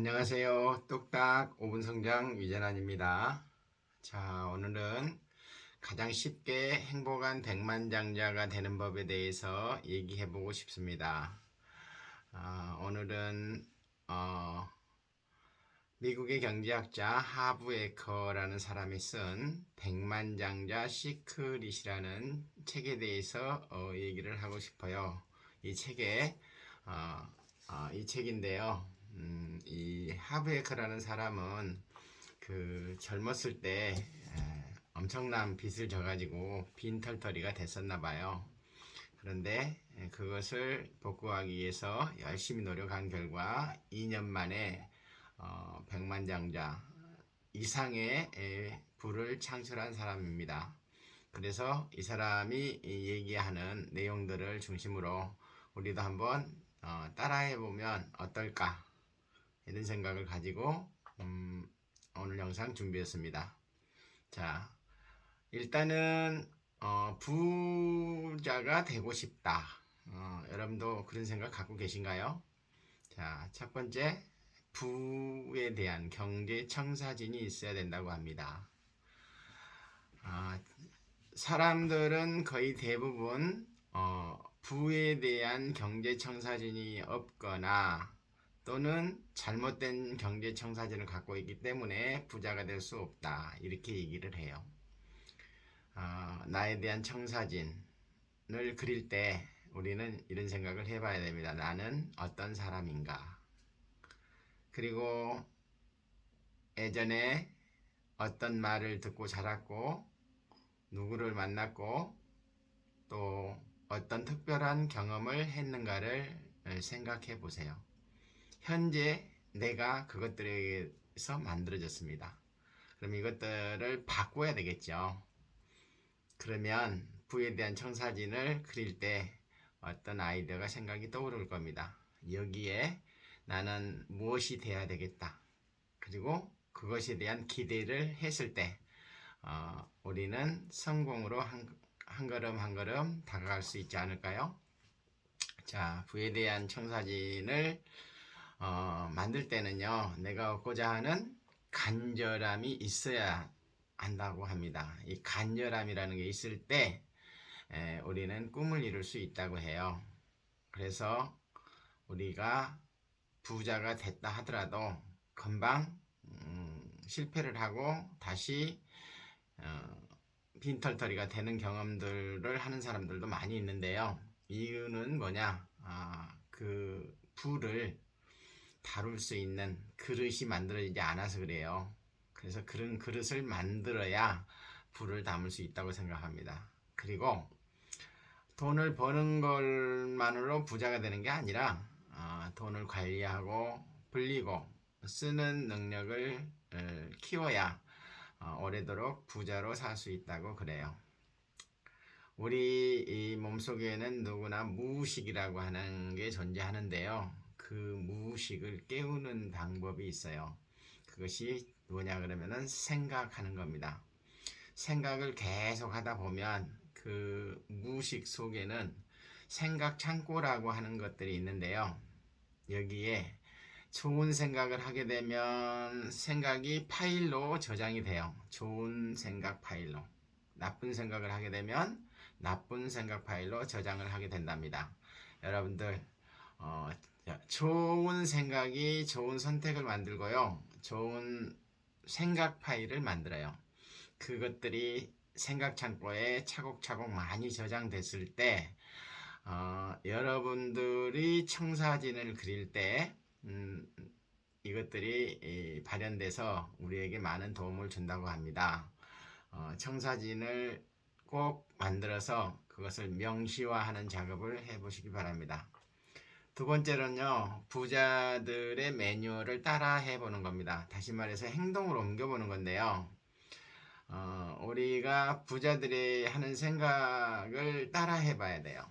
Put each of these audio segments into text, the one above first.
안녕하세요. 뚝딱 5분 성장 유재환입니다. 자, 오늘은 가장 쉽게 행복한 백만장자가 되는 법에 대해서 얘기해 보고 싶습니다. 오늘은 미국의 경제학자 하브에커라는 사람이 쓴 백만장자 시크릿이라는 책에 대해서 얘기를 하고 싶어요. 이 책인데요. 이 하브에커라는 사람은 그 젊었을 때 엄청난 빚을 져가지고 빈털터리가 됐었나 봐요. 그런데 그것을 복구하기 위해서 열심히 노력한 결과 2년 만에 백만장자 이상의 부를 창출한 사람입니다. 그래서 이 사람이 얘기하는 내용들을 중심으로 우리도 한번 따라해 보면 어떨까 이런 생각을 가지고 오늘 영상 준비했습니다. 자, 일단은 부자가 되고 싶다. 여러분도 그런 생각 갖고 계신가요? 자, 첫 번째, 부에 대한 경제 청사진이 있어야 된다고 합니다. 사람들은 거의 대부분 부에 대한 경제 청사진이 없거나 또는 잘못된 경제 청사진을 갖고 있기 때문에 부자가 될 수 없다, 이렇게 얘기를 해요. 나에 대한 청사진을 그릴 때 우리는 이런 생각을 해봐야 됩니다. 나는 어떤 사람인가? 그리고 예전에 어떤 말을 듣고 자랐고 누구를 만났고 또 어떤 특별한 경험을 했는가를 생각해 보세요. 현재 내가 그것들에서 만들어졌습니다. 그럼 이것들을 바꿔야 되겠죠. 그러면 부에 대한 청사진을 그릴 때 어떤 아이디어가 생각이 떠오를 겁니다. 여기에 나는 무엇이 돼야 되겠다. 그리고 그것에 대한 기대를 했을 때 우리는 성공으로 한 걸음 한 걸음 다가갈 수 있지 않을까요? 자, 부에 대한 청사진을 만들 때는요, 내가 얻고자 하는 간절함이 있어야 한다고 합니다. 이 간절함이라는 게 있을 때 우리는 꿈을 이룰 수 있다고 해요. 그래서 우리가 부자가 됐다 하더라도 금방 실패를 하고 다시 빈털터리가 되는 경험들을 하는 사람들도 많이 있는데요. 이유는 뭐냐? 그 부를 다룰 수 있는 그릇이 만들어지지 않아서 그래요. 그래서 그런 그릇을 만들어야 부를 담을 수 있다고 생각합니다. 그리고 돈을 버는 것만으로 부자가 되는 게 아니라 돈을 관리하고 불리고 쓰는 능력을 키워야 오래도록 부자로 살 수 있다고 그래요. 우리 이 몸속에는 누구나 무의식이라고 하는 게 존재하는데요. 그 무의식을 깨우는 방법이 있어요. 그것이 뭐냐 그러면은 생각하는 겁니다. 생각을 계속 하다 보면 그 무의식 속에는 생각 창고라고 하는 것들이 있는데요. 여기에 좋은 생각을 하게 되면 생각이 파일로 저장이 돼요. 좋은 생각 파일로. 나쁜 생각을 하게 되면 나쁜 생각 파일로 저장을 하게 된답니다. 여러분들 좋은 생각이 좋은 선택을 만들고요. 좋은 생각 파일을 만들어요. 그것들이 생각 창고에 차곡차곡 많이 저장됐을 때 여러분들이 청사진을 그릴 때 이것들이 발현돼서 우리에게 많은 도움을 준다고 합니다. 청사진을 꼭 만들어서 그것을 명시화하는 작업을 해보시기 바랍니다. 두 번째로는요, 부자들의 매뉴얼을 따라 해보는 겁니다. 다시 말해서 행동으로 옮겨보는 건데요. 우리가 부자들이 하는 생각을 따라 해봐야 돼요.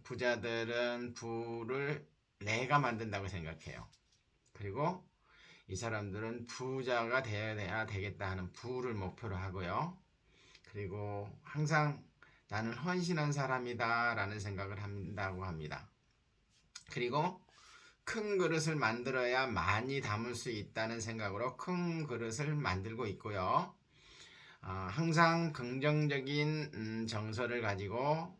부자들은 부를 내가 만든다고 생각해요. 그리고 이 사람들은 부자가 되어야 되겠다 하는 부를 목표로 하고요. 그리고 항상 나는 헌신한 사람이다 라는 생각을 한다고 합니다. 그리고 큰 그릇을 만들어야 많이 담을 수 있다는 생각으로 큰 그릇을 만들고 있고요. 항상 긍정적인 정서를 가지고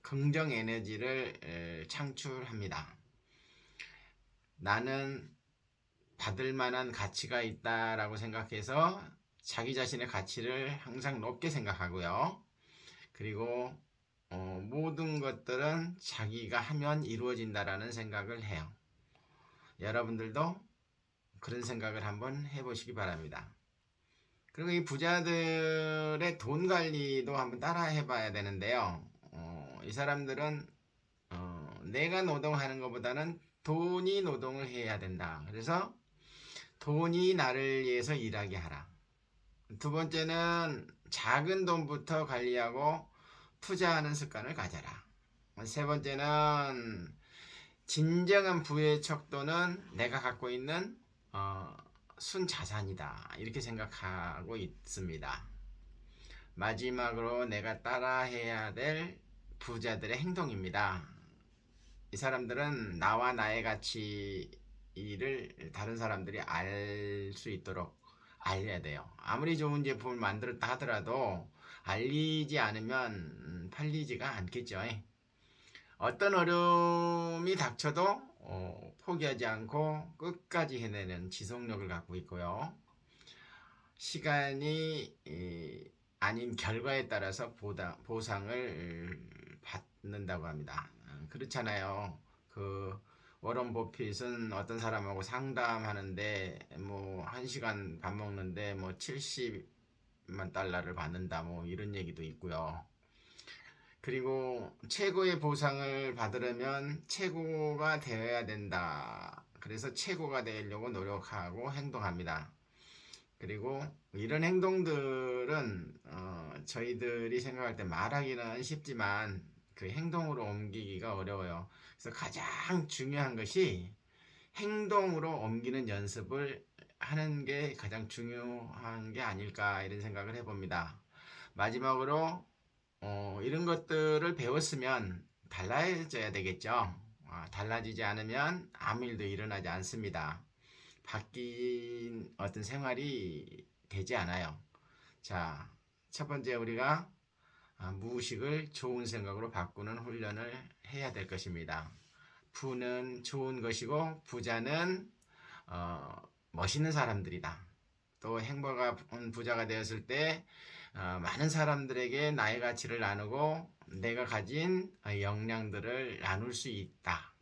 긍정 에너지를 창출합니다. 나는 받을 만한 가치가 있다라고 생각해서 자기 자신의 가치를 항상 높게 생각하고요. 그리고 모든 것들은 자기가 하면 이루어진다라는 생각을 해요. 여러분들도 그런 생각을 한번 해보시기 바랍니다. 그리고 이 부자들의 돈 관리도 한번 따라 해봐야 되는데요. 이 사람들은 내가 노동하는 것보다는 돈이 노동을 해야 된다. 그래서 돈이 나를 위해서 일하게 하라. 두 번째는 작은 돈부터 관리하고 투자하는 습관을 가져라. 세 번째는 진정한 부의 척도는 내가 갖고 있는 순자산이다. 이렇게 생각하고 있습니다. 마지막으로 내가 따라해야 될 부자들의 행동입니다. 이 사람들은 나와 나의 가치를 다른 사람들이 알 수 있도록 알려야 돼요. 아무리 좋은 제품을 만들었다 하더라도 알리지 않으면 팔리지가 않겠죠. 어떤 어려움이 닥쳐도 포기하지 않고 끝까지 해내는 지속력을 갖고 있고요. 시간이 아닌 결과에 따라서 보상을 받는다고 합니다. 그렇잖아요. 그 워런 버핏은 어떤 사람하고 상담하는데 뭐 1시간 밥 먹는데 뭐 70만 달러를 받는다 뭐 이런 얘기도 있고요. 그리고 최고의 보상을 받으려면 최고가 되어야 된다. 그래서 최고가 되려고 노력하고 행동합니다. 그리고 이런 행동들은 저희들이 생각할 때 말하기는 쉽지만 그 행동으로 옮기기가 어려워요. 그래서 가장 중요한 것이 행동으로 옮기는 연습을 하는 게 가장 중요한 게 아닐까 이런 생각을 해봅니다. 마지막으로 이런 것들을 배웠으면 달라져야 되겠죠. 달라지지 않으면 아무 일도 일어나지 않습니다. 바뀐 어떤 생활이 되지 않아요. 자, 첫 번째 우리가 무의식을 좋은 생각으로 바꾸는 훈련을 해야 될 것입니다. 부는 좋은 것이고 부자는 멋있는 사람들이다. 또 행복한 부자가 되었을 때 많은 사람들에게 나의 가치를 나누고 내가 가진 역량들을 나눌 수 있다.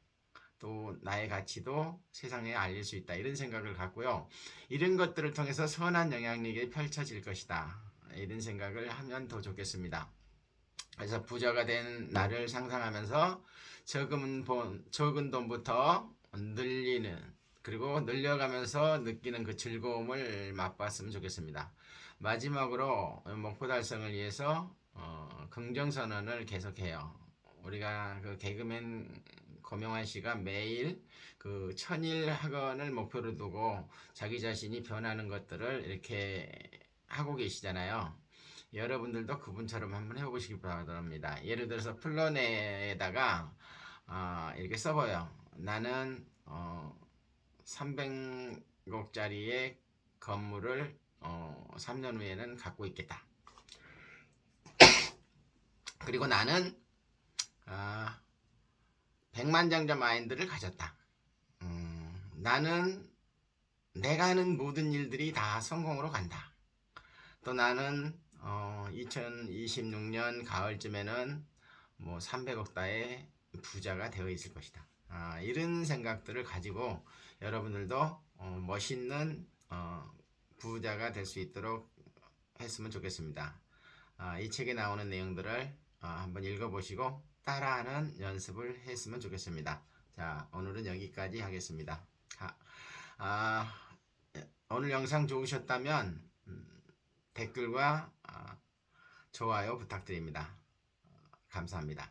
또 나의 가치도 세상에 알릴 수 있다. 이런 생각을 갖고요. 이런 것들을 통해서 선한 영향력이 펼쳐질 것이다. 이런 생각을 하면 더 좋겠습니다. 그래서 부자가 된 나를 상상하면서 적은 돈부터 늘리는 그리고 늘려가면서 느끼는 그 즐거움을 맛봤으면 좋겠습니다. 마지막으로 목표 달성을 위해서 긍정선언을 계속해요. 우리가 그 개그맨 고명환 씨가 매일 그 1000일 학원을 목표로 두고 자기 자신이 변하는 것들을 이렇게 하고 계시잖아요. 여러분들도 그분처럼 한번 해보시기 바랍니다. 예를 들어서 플러넷에다가 이렇게 써봐요. 나는 300억짜리의 건물을 3년 후에는 갖고 있겠다. 그리고 나는 100만장자 마인드를 가졌다. 나는 내가 하는 모든 일들이 다 성공으로 간다. 또 나는 2026년 가을쯤에는 뭐 300억 달의 부자가 되어 있을 것이다. 이런 생각들을 가지고 여러분들도 멋있는 부자가 될 수 있도록 했으면 좋겠습니다. 이 책에 나오는 내용들을 한번 읽어보시고 따라하는 연습을 했으면 좋겠습니다. 자, 오늘은 여기까지 하겠습니다. 오늘 영상 좋으셨다면 댓글과 좋아요 부탁드립니다. 감사합니다.